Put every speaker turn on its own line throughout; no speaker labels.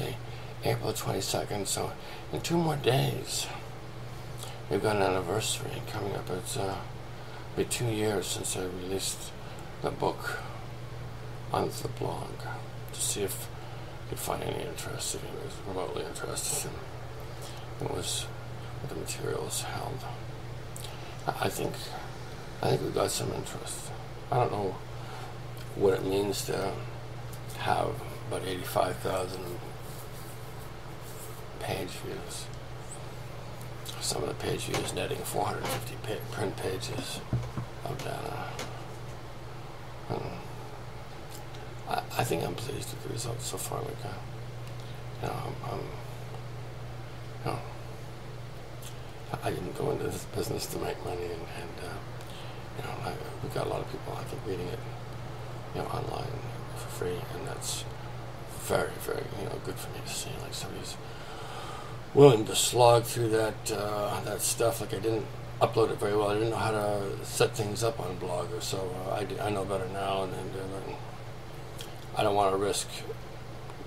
Tuesday, April 22nd. So in 2 more days, we've got an anniversary coming up. It's be 2 years since I released the book onto the blog to see if I could find any interest, if anyone was remotely interested in what the materials held. I think we've got some interest. I don't know what it means to have about 85,000 page views. Some of the page views netting 450 print pages of data. I think I'm pleased with the results so far. Like, I didn't go into this business to make money, and we've got a lot of people, I think, reading it, online for free, and that's very, very, good for me to see. Like, somebody's willing to slog through that stuff. Like, I didn't upload it very well. I didn't know how to set things up on Blogger, so I know better now, and I don't want to risk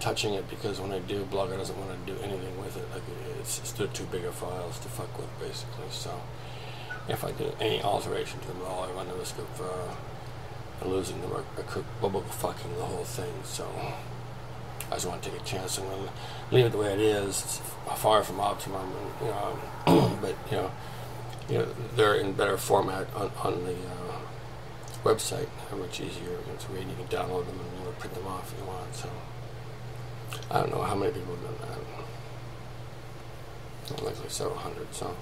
touching it, because when I do, Blogger doesn't want to do anything with it. Like, it's too big of files to fuck with, basically. So if I do any alteration to them at all, I run the risk of losing them or bubble fucking the whole thing. So I just want to take a chance. I'm going to leave it the way it is. It's far from optimum, but they're in better format on the website. They're much easier to read. You can download them and print them off if you want. So I don't know how many people have done that. Likely several hundred. So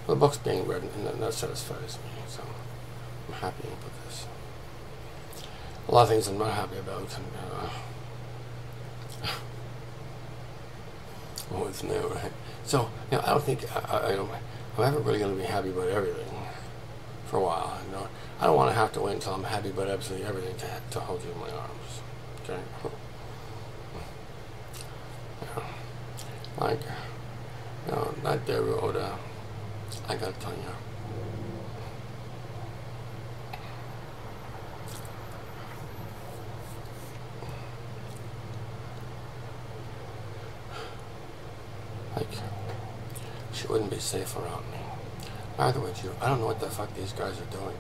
the book's being read, and that satisfies me. So I'm happy with this. A lot of things I'm not happy about, and what's new, right? So I don't think I'm ever really going to be happy about everything for a while. I don't want to have to wait until I'm happy about absolutely everything to hold you in my arms. Okay. Like, not there, Rhoda. I gotta tell you. Like, she wouldn't be safe around me. Neither would you. I don't know what the fuck these guys are doing.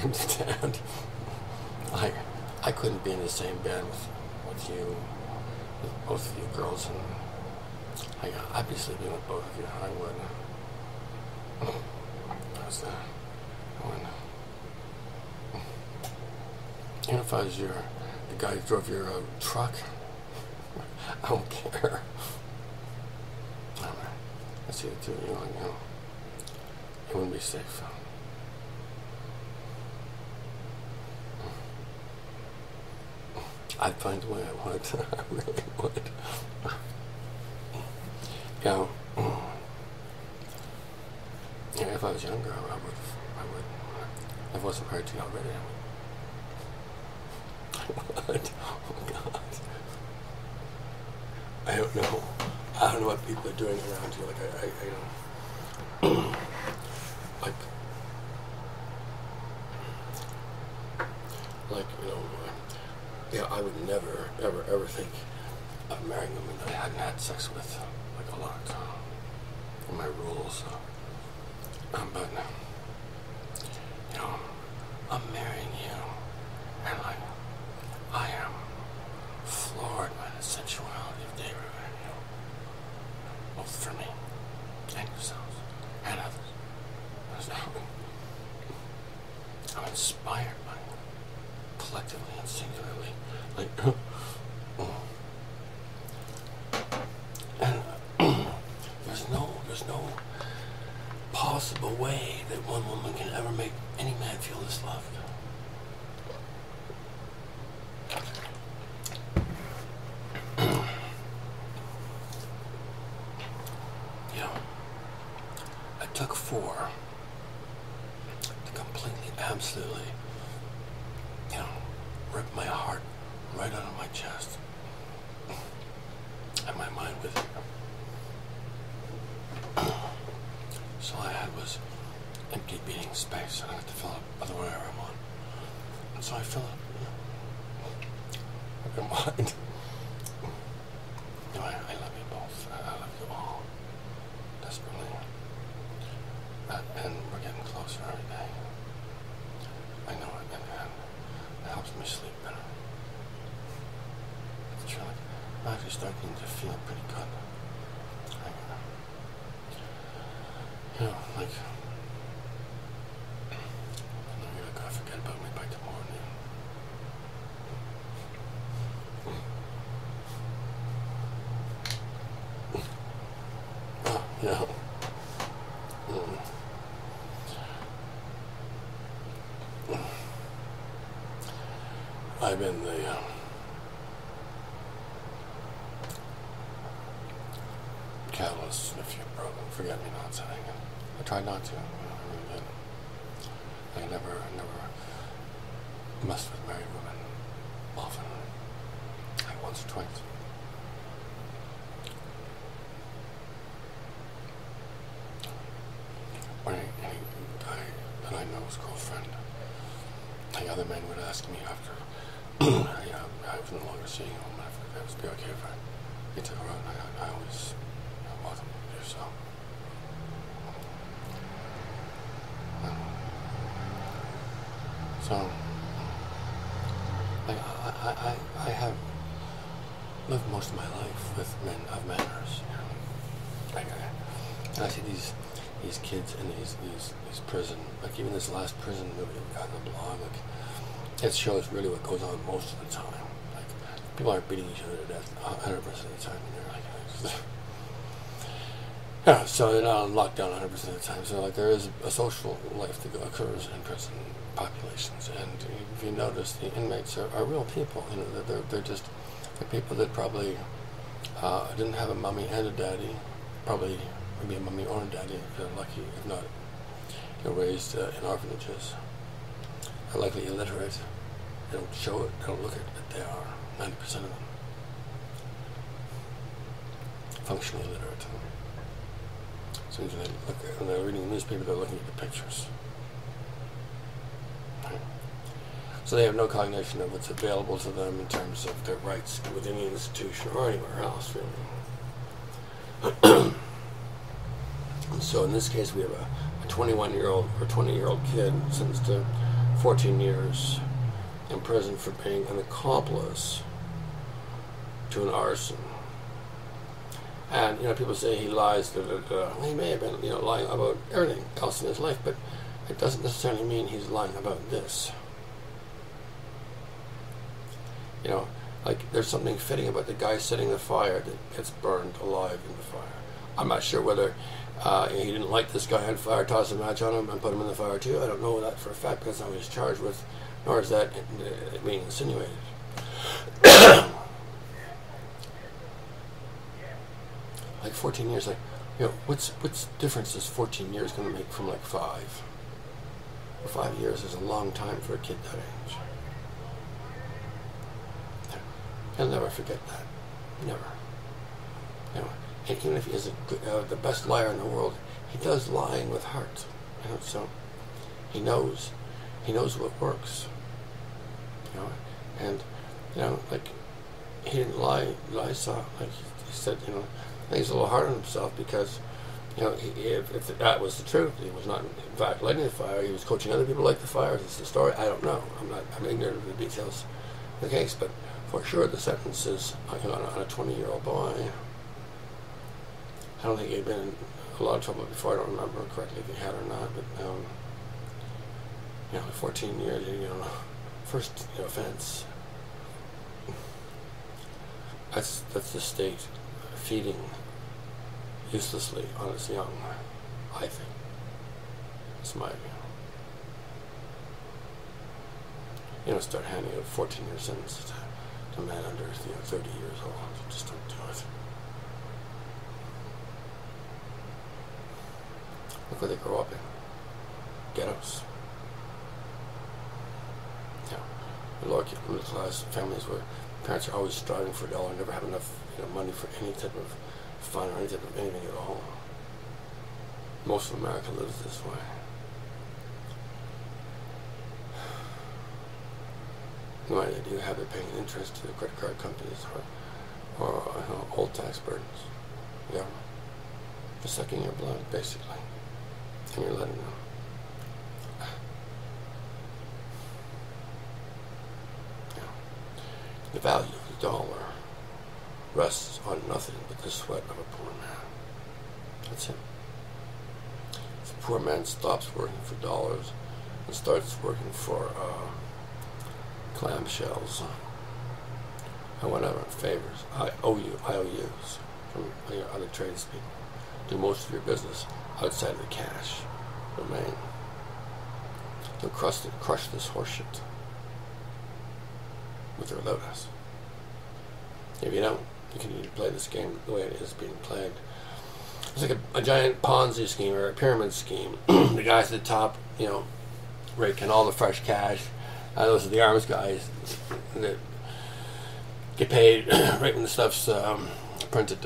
Understand? Like, I couldn't be in the same bed with you, with both of you girls, and I'd be sleeping with both of you. I would. How's that? Even if I was the guy who drove your truck, I don't care. I see it too. It wouldn't be safe. I'd find a way. I would. I really would. If I was younger, I would. If I wasn't married to you already, I would. Oh God. I don't know. I don't know what people are doing around here. Like I don't. I would never, ever think of marrying a woman that I hadn't had sex with, like a lot. In my rules. But I'm marrying you, and I am floored by the sensuality of David Emanuel, both for me and yourselves and others. I'm inspired by it, collectively and singularly. And there's no possible way that one woman can ever make any man feel this loved. I took 4 to completely, absolutely, rip my heart right out of my chest and my mind with it. So all I had was empty beating space, and I had to fill it wherever I want. And so I fill it. I didn't mind. desperately. And we're getting closer every day. I know it, and it helps me sleep better. It's really, I'm actually starting to feel pretty good. You know, like, I know you're not gonna forget about me by tomorrow noon. Yeah. I've been the catalyst in a few forget-me-nots. I tried not to. I really did. I never messed with married women often. Like once or twice. When any guy that I know, his girlfriend, the other men would ask me after, I was no longer seeing him, if it was be okay if I took her out, and I always want them to do so. So, I have lived most of my life with men of manners, I see these kids in these prison, like even this last prison movie we got on the blog, like it shows really what goes on most of the time. Like people aren't beating each other to death 100% of the time, and they're like, yeah. So they're not on lockdown 100% of the time. So like there is a social life that occurs in prison populations, and if you notice, the inmates are real people. You know, they're people that probably didn't have a mommy and a daddy, probably maybe a mommy or a daddy if they're lucky. If not, they're raised in orphanages. Are likely illiterate. They don't show it. They don't look at it, but they are 90% of them. Functionally illiterate. So when they're reading the newspaper, they're looking at the pictures. Right? So they have no cognition of what's available to them in terms of their rights within the institution or anywhere else, really. And so in this case, we have a 21-year-old or 20-year-old kid sentenced to 14 years in prison for being an accomplice to an arson. And, people say he lies, he may have been, lying about everything else in his life, but it doesn't necessarily mean he's lying about this. Like there's something fitting about the guy setting the fire that gets burned alive in the fire. I'm not sure whether he didn't like this guy on fire, toss a match on him, and put him in the fire too. I don't know that for a fact, because that's not what he's charged with, nor is that being insinuated. Like 14 years, what's difference is 14 years going to make from like 5? Well, 5 years is a long time for a kid that age. He'll never forget that. Never. And even if he is the best liar in the world, he does lying with heart. So he knows what works. And like he didn't lie. He said, I think he's a little hard on himself because, if that was the truth, he was not in fact lighting the fire. He was coaching other people to light the fire. It's the story. I don't know. I'm ignorant of the details of the case, but for sure the sentence is on a 20-year-old boy. I don't think he'd been in a lot of trouble before. I don't remember correctly if he had or not, but 14 years, first offense. That's the state feeding uselessly on its young, I think. It's my view. Start handing out 14-year sentences to men under 30 years old. Just don't do it. Look where they grow up in. Ghettos. Lower middle class families where parents are always striving for a dollar, never have enough money for any type of fun or any type of anything at all. Most of America lives this way. No idea do you have it paying interest to the credit card companies or old tax burdens. Yeah. They're sucking your blood, basically, and you're letting them. The value of the dollar rests on nothing but the sweat of a poor man. That's it. If a poor man stops working for dollars and starts working for clamshells and whatever, favors, IOUs from other tradespeople, do most of your business outside of the cash domain. They'll crush this horseshit with or without us. If you don't, you continue to play this game the way it is being played. It's like a giant Ponzi scheme or a pyramid scheme. The guys at the top, raking all the fresh cash. Those are the arms guys that get paid right when the stuff's printed.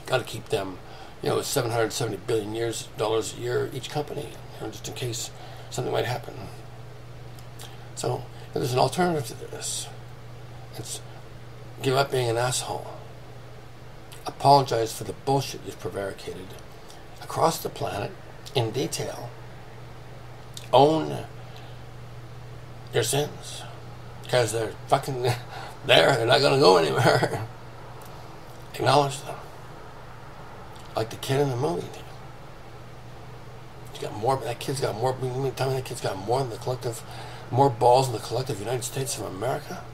Got to keep them, $770 billion a year each company, just in case something might happen. So there's an alternative to this. It's give up being an asshole. Apologize for the bullshit you've prevaricated across the planet in detail. Own your sins. Because they're fucking there. They're not going to go anywhere. Acknowledge them. Like the kid in the movie. That kid's got more. You mean tell me that kid's got more than the collective, more balls than the collective United States of America?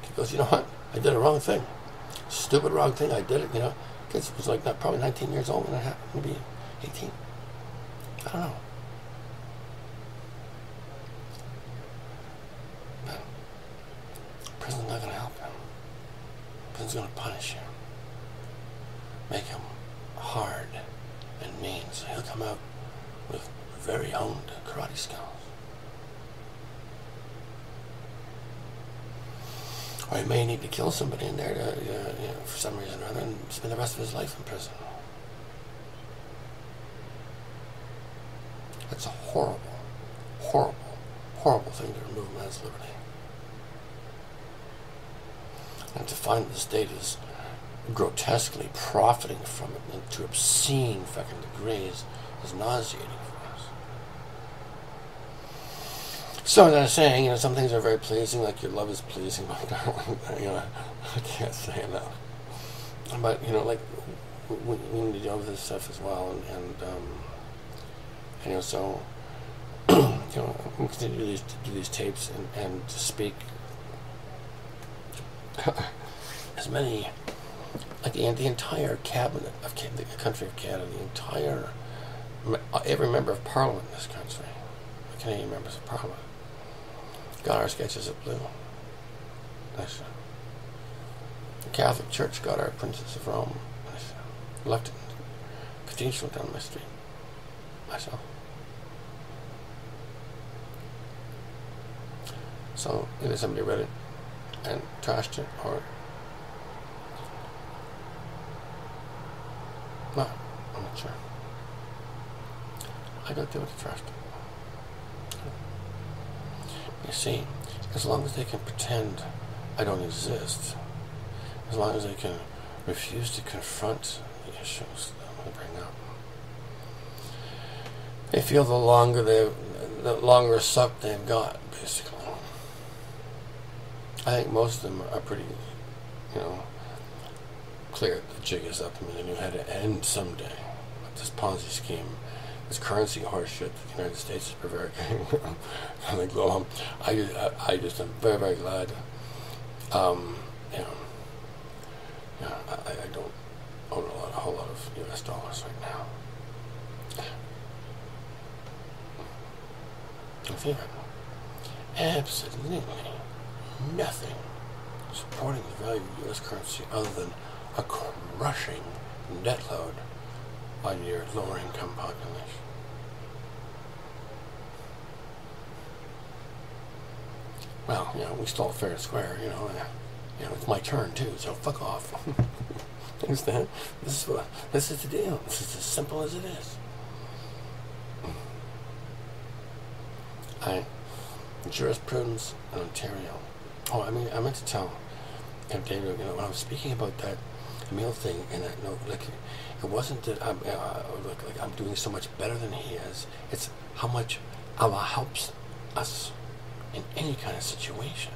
He goes, you know what? I did a wrong thing. Stupid wrong thing. I did it. Kids was like probably 19 years old when it happened. Maybe 18. I don't know. But prison's not going to help him. Prison's going to punish him. Make him hard and mean, so he'll come out with very honed karate skills. Or he may need to kill somebody in there for some reason or other and spend the rest of his life in prison. That's a horrible, horrible, horrible thing to remove man's liberty. And to find the state is grotesquely profiting from it and to obscene fucking degrees is nauseating for us. So as I was saying, some things are very pleasing, like your love is pleasing, my darling. I can't say enough. But like we need to deal with this stuff as well, and so we continue to do these tapes and to speak as many. Like the entire cabinet of the country of Canada, every member of Parliament in this country, the Canadian members of Parliament, got our sketches of blue. Nice. The Catholic Church got our Princess of Rome. Nice. Left it in the cathedral down my street. Myself. So either somebody read it and trashed it, or no, I'm not sure. I don't do it to trust it. You see, as long as they can pretend I don't exist, as long as they can refuse to confront the issues that I'm going to bring up, they feel the longer suck they've got, basically. I think most of them are pretty, clear the jig is up. They knew how to end someday. But this Ponzi scheme, this currency horseshit that the United States is prevaricating on the globe, I just am very, very glad. I don't own a whole lot of US dollars right now. I feel absolutely nothing supporting the value of U.S. currency other than a crushing debt load on your lower income population. Well, we stole fair and square, it's my turn too, so fuck off. Understand? This is the deal. This is as simple as it is. Jurisprudence in Ontario. I meant to tell David, when I was speaking about that the meal thing, and no, like, it wasn't that like I'm doing so much better than he is. It's how much Allah helps us in any kind of situation.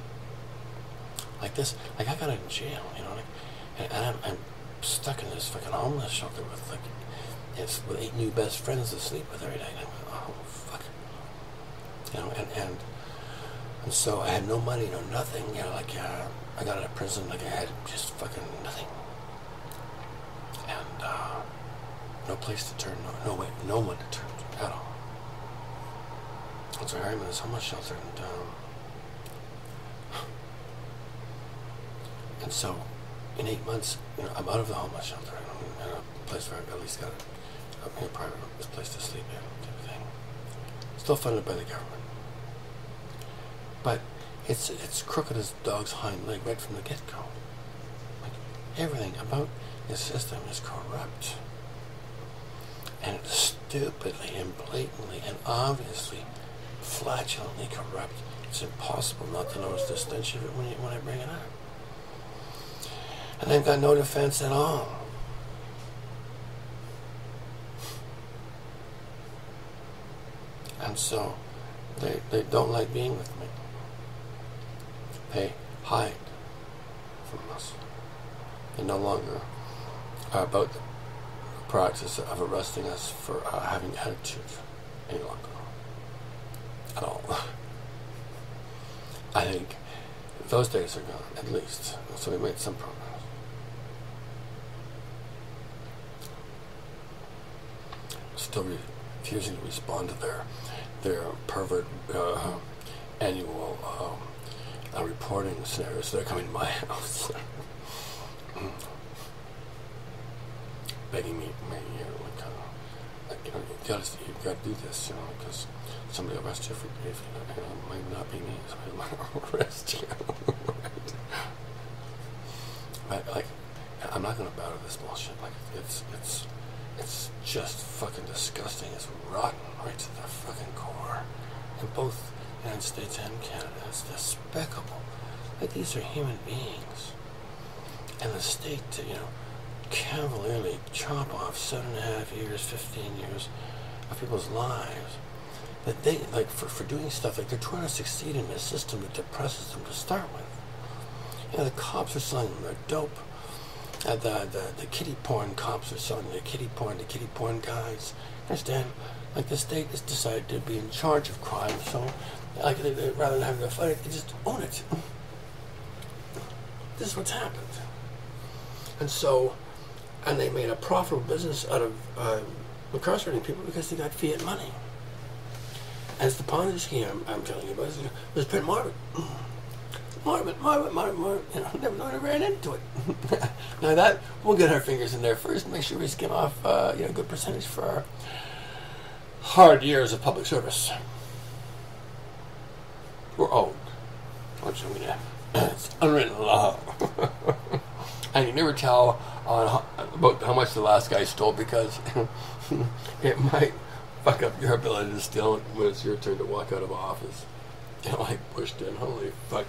Like this, like I got out of jail, you know, like, and I'm stuck in this fucking homeless shelter with with 8 new best friends to sleep with every day. And I'm like, oh fuck, you know, and so I had no money, no nothing, you know, like I got out of prison, like I had just fucking nothing, and no place to turn, no one to turn to at all. And so I'm in this homeless shelter, and so in 8 months, you know, I'm out of the homeless shelter. I'm in a place where I've at least got a private place to sleep in, type of thing. Still funded by the government, but it's crooked as a dog's hind leg right from the get-go. Like, everything about this system is corrupt, and it's stupidly and blatantly and obviously flatulently corrupt. It's impossible not to notice the stench of it when I bring it up. And they've got no defense at all. And so they don't like being with me. They hide from us. They no longer are about the practice of arresting us for having attitude any longer. At all. I think those days are gone, at least. So we made some progress. Still refusing to respond to their pervert annual reporting scenarios. They're coming to my house, begging me, you know, you got to do this, you know, because somebody will arrest you for if you know, it might not be me, somebody might arrest you. Right? Like, I'm not going to bow to this bullshit. Like, it's just fucking disgusting. It's rotten right to the fucking core. In both the United States and Canada, it's despicable. Like, these are human beings. And the state to, you know, cavalierly chop off 7.5 years, 15 years of people's lives. That they, like, for doing stuff, like, they're trying to succeed in a system that depresses them to start with. You know, the cops are selling them their dope. The kiddie porn cops are selling their kiddie porn guys. Understand? Like, the state has decided to be in charge of crime, so, like, rather than having to fight it, they just own it. This is what's happened. And so, and they made a profitable business out of incarcerating people because they got fiat money. As the Ponzi scheme I'm telling you about was pretty morbid. Morbid. You know, never ran into it. Now that, we'll get our fingers in there first, make sure we skim off you know, a good percentage for our hard years of public service. We're old. Unfortunately, it's unwritten law. And you never tell about how much the last guy stole, because it might fuck up your ability to steal when it's your turn to walk out of office. You know, like Bush did. Holy fuck.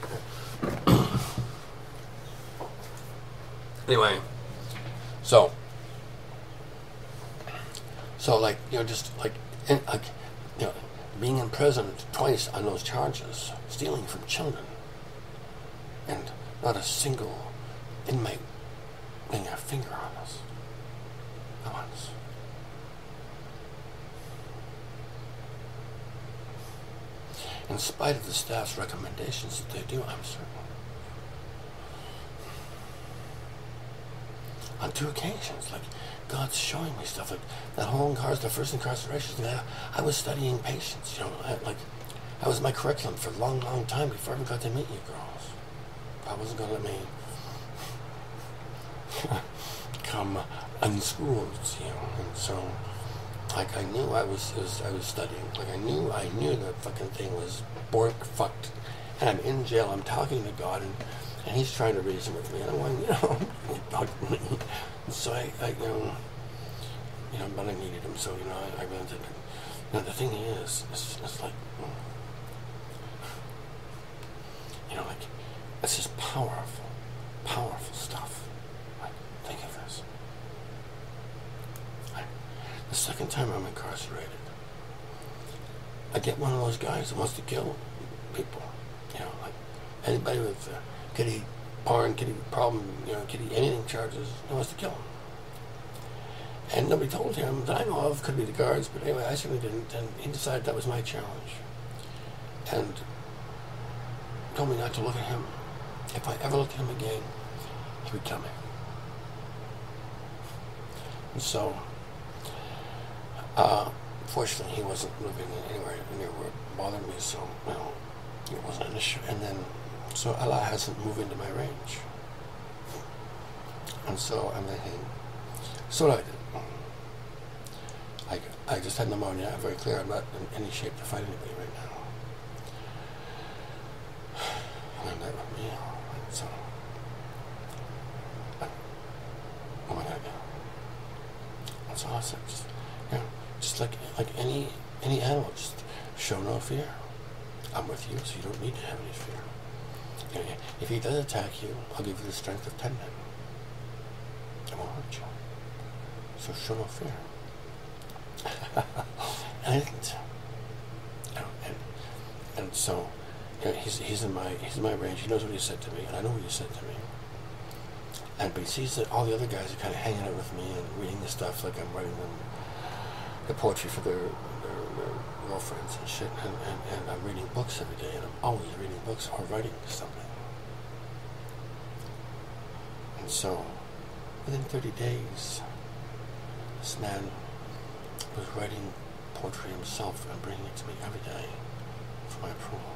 Anyway, so like, you know, just like, you know, being in prison twice on those charges, stealing from children, and not a single inmate laying a finger on us. Not once. In spite of the staff's recommendations that they do, I'm certain. On 2 occasions, like, God's showing me stuff, like that whole the first incarceration thing. I was studying patience, you know, like, that was my curriculum for a long, long time before I even got to meet you girls. God wasn't going to let me come unschooled, you know, and so, like, I knew I was studying. Like, I knew the fucking thing was fucked. And I'm in jail, I'm talking to God, and he's trying to reason with me, and I'm going, you know, fuck me. And so I but I needed him, so, you know, I realized it. Now, the thing is, it's like, you know, like, it's just powerful stuff. Like, think of it. second time I'm incarcerated, I get one of those guys who wants to kill people. You know, like anybody with kitty porn, kitty problem, you know, kitty anything charges, he wants to kill him. And nobody told him that I know of, could be the guards, but anyway, I certainly didn't, and he decided that was my challenge. And told me not to look at him. If I ever looked at him again, he would kill me. And so, fortunately, he wasn't living anywhere near where it bothered me, so, you know, it wasn't an issue. And then, so Allah hasn't moved into my range. And so I'm thinking, so what I did. I just had pneumonia. I'm very clear I'm not in any shape to fight anybody right now. And that would be, so, what am I gonna do? That's all I said. Just, you know, just like any animal, just show no fear. I'm with you, so you don't need to have any fear. You know, if he does attack you, I'll give you the strength of 10 men. I won't hurt you. So show no fear. And I didn't. You know, and so, you know, he's in my range. He knows what he said to me, and I know what he said to me. And but he sees that all the other guys are kind of hanging out with me and reading the stuff like I'm writing them the poetry for their girlfriends and shit. And I'm reading books every day, and I'm always reading books or writing something. And so, within 30 days, this man was writing poetry himself and bringing it to me every day for my approval.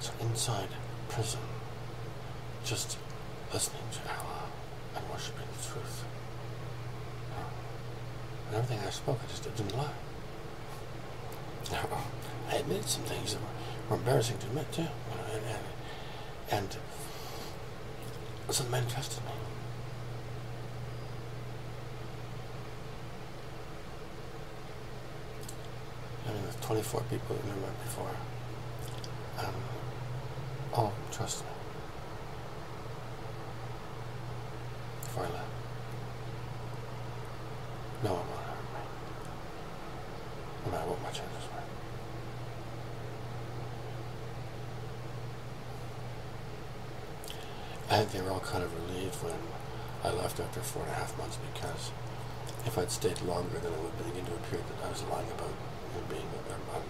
So inside prison, just listening to Allah and worshiping the truth. And everything I spoke, I just didn't lie. Now, I admitted some things that were embarrassing to admit too. You know, and so the man trusted me. I mean, with 24 people that never met before, all of them trust me. Before I left. No one will hurt me. No matter what my chances were. I think they were all kind of relieved when I left after 4.5 months, because if I'd stayed longer, then it would begin to appear that I was lying about being on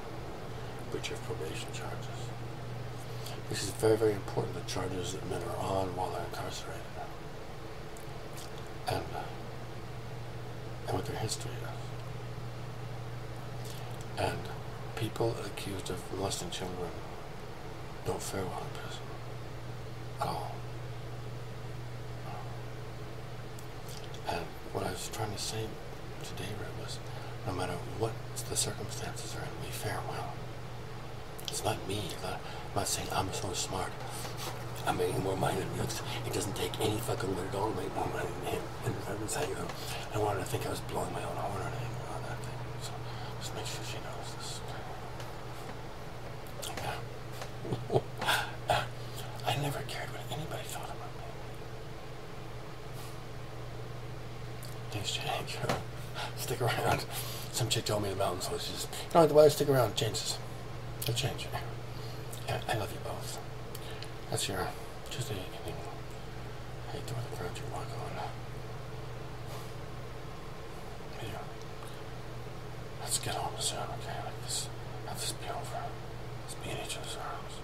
breach of probation charges. This is very, very important, the charges that men are on while they're incarcerated. And what their history is. And people accused of molesting children don't fare well in prison. At all. And what I was trying to say to David was, no matter what the circumstances are in, we fare well. It's not me. I'm not saying I'm so smart. I'm making more money than him. It doesn't take any fucking money at all to make more money than him. And I was saying, I wanted to think I was blowing my own horn or anything on that thing. So just make sure she knows this. Yeah. I never cared what anybody thought about me. Things change. Stick around. Some chick told me in the mountains, so it's just, you don't have to bother, stick around, it changes. It'll change. Yeah, I love you both. That's your Tuesday evening. I adore the ground you walk on. Yeah. Let's get home soon, okay? Like this, have this be over. Let's be in each other's arms.